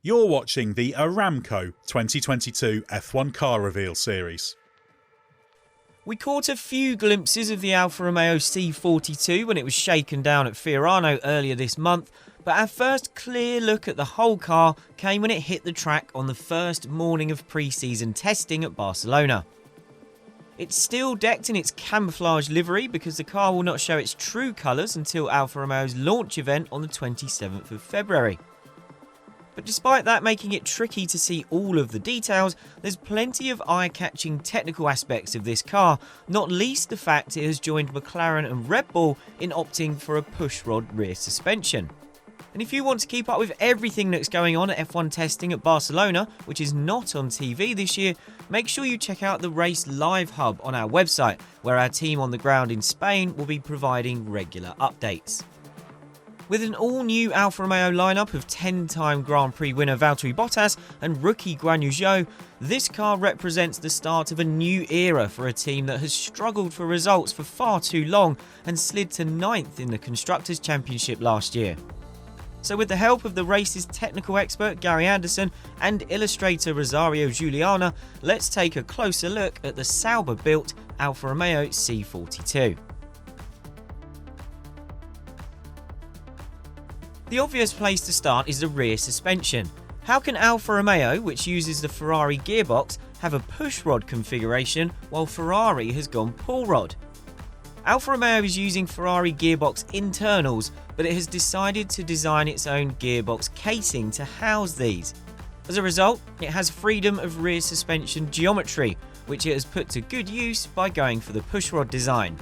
You're watching the Aramco 2022 F1 car reveal series. We caught a few glimpses of the Alfa Romeo C42 when it was shaken down at Fiorano earlier this month, but our first clear look at the whole car came when it hit the track on the first morning of pre-season testing at Barcelona. It's still decked in its camouflage livery because the car will not show its true colours until Alfa Romeo's launch event on the 27th of February. But despite that making it tricky to see all of the details, there's plenty of eye-catching technical aspects of this car, not least the fact it has joined McLaren and Red Bull in opting for a pushrod rear suspension. And if you want to keep up with everything that's going on at F1 testing at Barcelona, which is not on TV this year, make sure you check out the Race Live Hub on our website, where our team on the ground in Spain will be providing regular updates. With an all-new Alfa Romeo lineup of 10-time Grand Prix winner Valtteri Bottas and rookie Guan Yu Zhou, this car represents the start of a new era for a team that has struggled for results for far too long and slid to 9th in the Constructors' Championship last year. So with the help of the race's technical expert Gary Anderson and illustrator Rosario Juliana, let's take a closer look at the Sauber-built Alfa Romeo C42. The obvious place to start is the rear suspension. How can Alfa Romeo, which uses the Ferrari gearbox, have a pushrod configuration while Ferrari has gone pull rod? Alfa Romeo is using Ferrari gearbox internals, but it has decided to design its own gearbox casing to house these. As a result, it has freedom of rear suspension geometry, which it has put to good use by going for the pushrod design.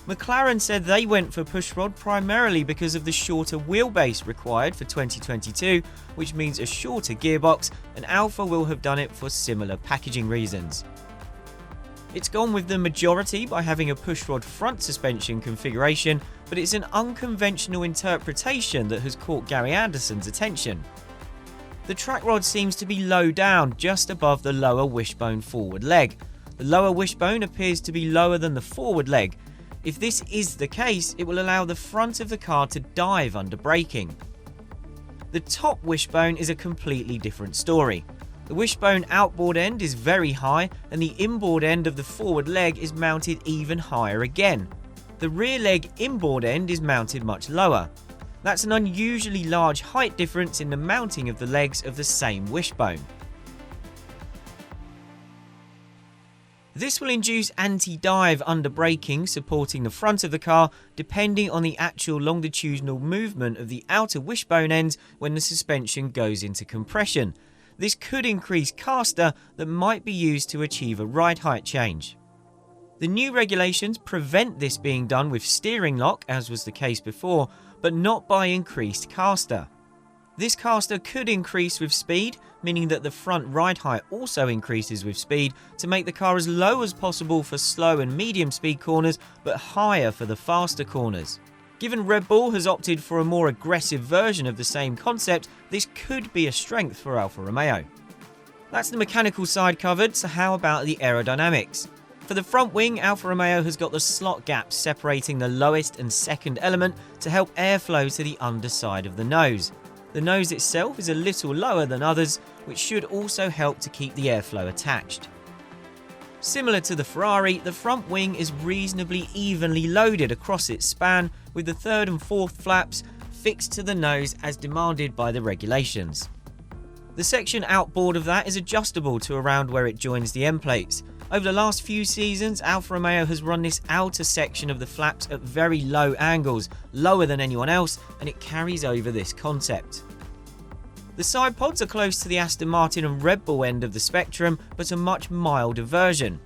McLaren said they went for pushrod primarily because of the shorter wheelbase required for 2022, which means a shorter gearbox, and Alfa will have done it for similar packaging reasons. It's gone with the majority by having a pushrod front suspension configuration, but it's an unconventional interpretation that has caught Gary Anderson's attention. The track rod seems to be low down, just above the lower wishbone forward leg. The lower wishbone appears to be lower than the forward leg. If this is the case, it will allow the front of the car to dive under braking. The top wishbone is a completely different story. The wishbone outboard end is very high, and the inboard end of the forward leg is mounted even higher again. The rear leg inboard end is mounted much lower. That's an unusually large height difference in the mounting of the legs of the same wishbone. This will induce anti-dive under braking supporting the front of the car, depending on the actual longitudinal movement of the outer wishbone ends when the suspension goes into compression. This could increase caster that might be used to achieve a ride height change. The new regulations prevent this being done with steering lock, as was the case before, but not by increased caster. This caster could increase with speed, meaning that the front ride height also increases with speed to make the car as low as possible for slow and medium speed corners, but higher for the faster corners. Given Red Bull has opted for a more aggressive version of the same concept, this could be a strength for Alfa Romeo. That's the mechanical side covered, so how about the aerodynamics? For the front wing, Alfa Romeo has got the slot gaps separating the lowest and second element to help airflow to the underside of the nose. The nose itself is a little lower than others, which should also help to keep the airflow attached. Similar to the Ferrari, the front wing is reasonably evenly loaded across its span, with the third and fourth flaps fixed to the nose as demanded by the regulations. The section outboard of that is adjustable to around where it joins the end plates. Over the last few seasons, Alfa Romeo has run this outer section of the flaps at very low angles, lower than anyone else, and it carries over this concept. The side pods are close to the Aston Martin and Red Bull end of the spectrum, but a much milder version.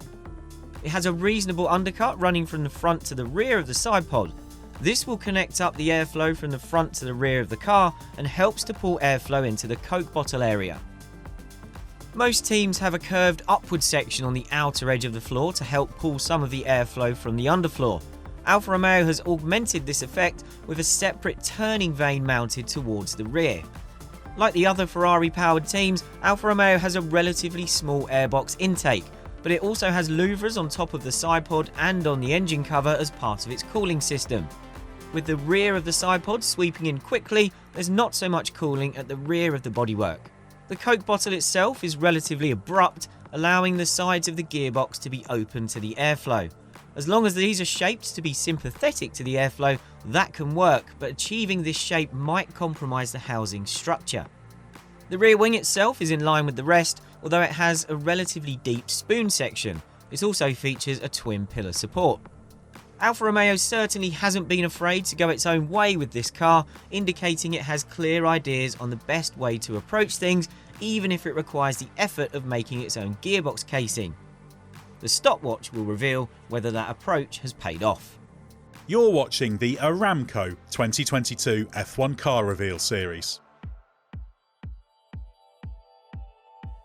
It has a reasonable undercut running from the front to the rear of the side pod. This will connect up the airflow from the front to the rear of the car and helps to pull airflow into the Coke bottle area. Most teams have a curved upward section on the outer edge of the floor to help pull some of the airflow from the underfloor. Alfa Romeo has augmented this effect with a separate turning vane mounted towards the rear. Like the other Ferrari-powered teams, Alfa Romeo has a relatively small airbox intake, but it also has louvers on top of the side pod and on the engine cover as part of its cooling system. With the rear of the side pod sweeping in quickly, there's not so much cooling at the rear of the bodywork. The Coke bottle itself is relatively abrupt, allowing the sides of the gearbox to be open to the airflow. As long as these are shaped to be sympathetic to the airflow, that can work, but achieving this shape might compromise the housing structure. The rear wing itself is in line with the rest, although it has a relatively deep spoon section. It also features a twin pillar support. Alfa Romeo certainly hasn't been afraid to go its own way with this car, indicating it has clear ideas on the best way to approach things, even if it requires the effort of making its own gearbox casing. The stopwatch will reveal whether that approach has paid off. You're watching the Aramco 2022 F1 Car Reveal Series.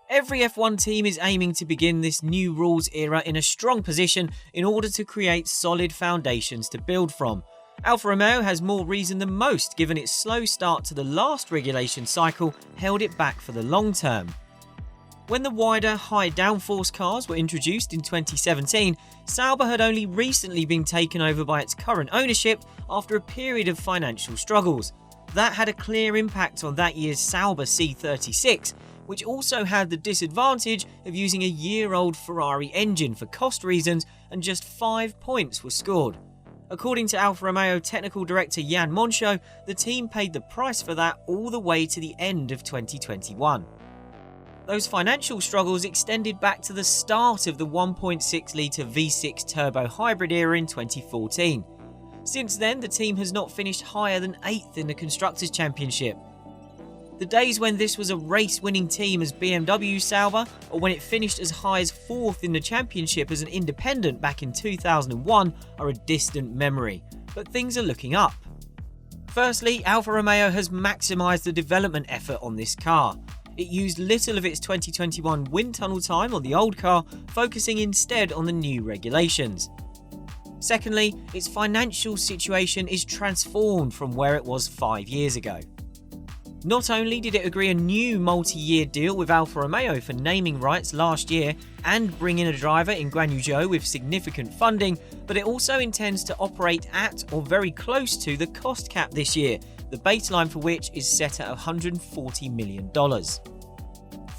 Every F1 team is aiming to begin this new rules era in a strong position in order to create solid foundations to build from. Alfa Romeo has more reason than most, given its slow start to the last regulation cycle held it back for the long term. When the wider, high downforce cars were introduced in 2017, Sauber had only recently been taken over by its current ownership after a period of financial struggles. That had a clear impact on that year's Sauber C42, which also had the disadvantage of using a year-old Ferrari engine for cost reasons, and just 5 points were scored. According to Alfa Romeo technical director Jan Moncho, the team paid the price for that all the way to the end of 2021. Those financial struggles extended back to the start of the 1.6-litre V6 turbo hybrid era in 2014. Since then, the team has not finished higher than 8th in the Constructors' Championship. The days when this was a race-winning team as BMW Sauber, or when it finished as high as 4th in the championship as an independent back in 2001, are a distant memory, but things are looking up. Firstly, Alfa Romeo has maximised the development effort on this car. It used little of its 2021 wind tunnel time on the old car, focusing instead on the new regulations. Secondly, its financial situation is transformed from where it was 5 years ago. Not only did it agree a new multi-year deal with Alfa Romeo for naming rights last year and bring in a driver in Guan Yu Zhou with significant funding, but it also intends to operate at or very close to the cost cap this year, the baseline for which is set at $140 million.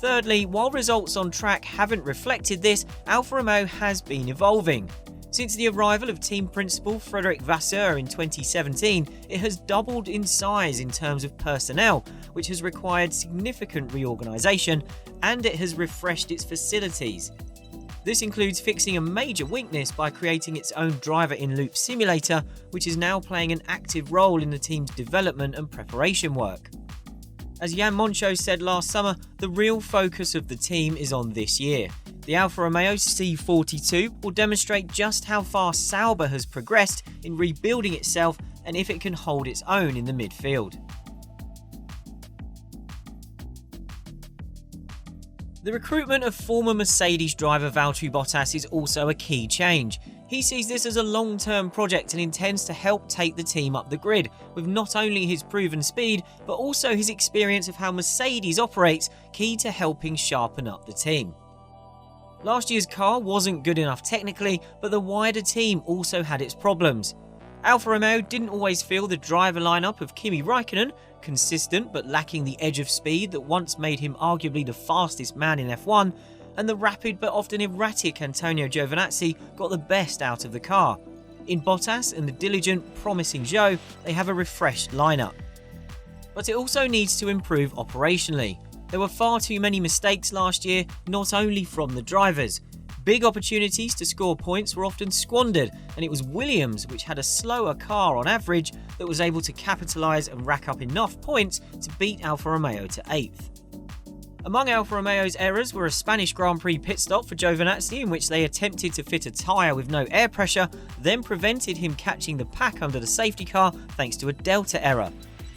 Thirdly, while results on track haven't reflected this, Alfa Romeo has been evolving. Since the arrival of team principal Frédéric Vasseur in 2017, it has doubled in size in terms of personnel, which has required significant reorganisation, and it has refreshed its facilities. This includes fixing a major weakness by creating its own driver-in-loop simulator, which is now playing an active role in the team's development and preparation work. As Jan Moncho said last summer, the real focus of the team is on this year. The Alfa Romeo C42 will demonstrate just how far Sauber has progressed in rebuilding itself and if it can hold its own in the midfield. The recruitment of former Mercedes driver Valtteri Bottas is also a key change. He sees this as a long-term project and intends to help take the team up the grid, with not only his proven speed, but also his experience of how Mercedes operates, key to helping sharpen up the team. Last year's car wasn't good enough technically, but the wider team also had its problems. Alfa Romeo didn't always feel the driver lineup of Kimi Raikkonen, consistent but lacking the edge of speed that once made him arguably the fastest man in F1, and the rapid but often erratic Antonio Giovinazzi got the best out of the car. In Bottas and the diligent, promising Zhou, they have a refreshed lineup. But it also needs to improve operationally. There were far too many mistakes last year, not only from the drivers. Big opportunities to score points were often squandered, and it was Williams, which had a slower car on average, that was able to capitalise and rack up enough points to beat Alfa Romeo to 8th. Among Alfa Romeo's errors were a Spanish Grand Prix pit stop for Giovinazzi in which they attempted to fit a tyre with no air pressure, then prevented him catching the pack under the safety car thanks to a Delta error.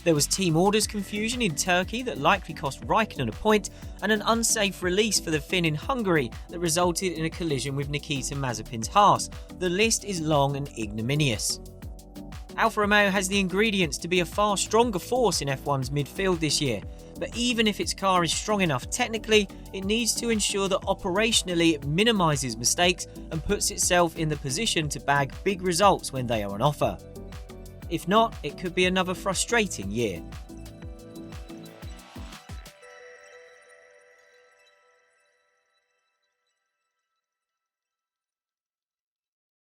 There was team orders confusion in Turkey that likely cost Raikkonen a point, and an unsafe release for the Finn in Hungary that resulted in a collision with Nikita Mazepin's Haas. The list is long and ignominious. Alfa Romeo has the ingredients to be a far stronger force in F1's midfield this year, but even if its car is strong enough technically, it needs to ensure that operationally it minimises mistakes and puts itself in the position to bag big results when they are on offer. If not, it could be another frustrating year.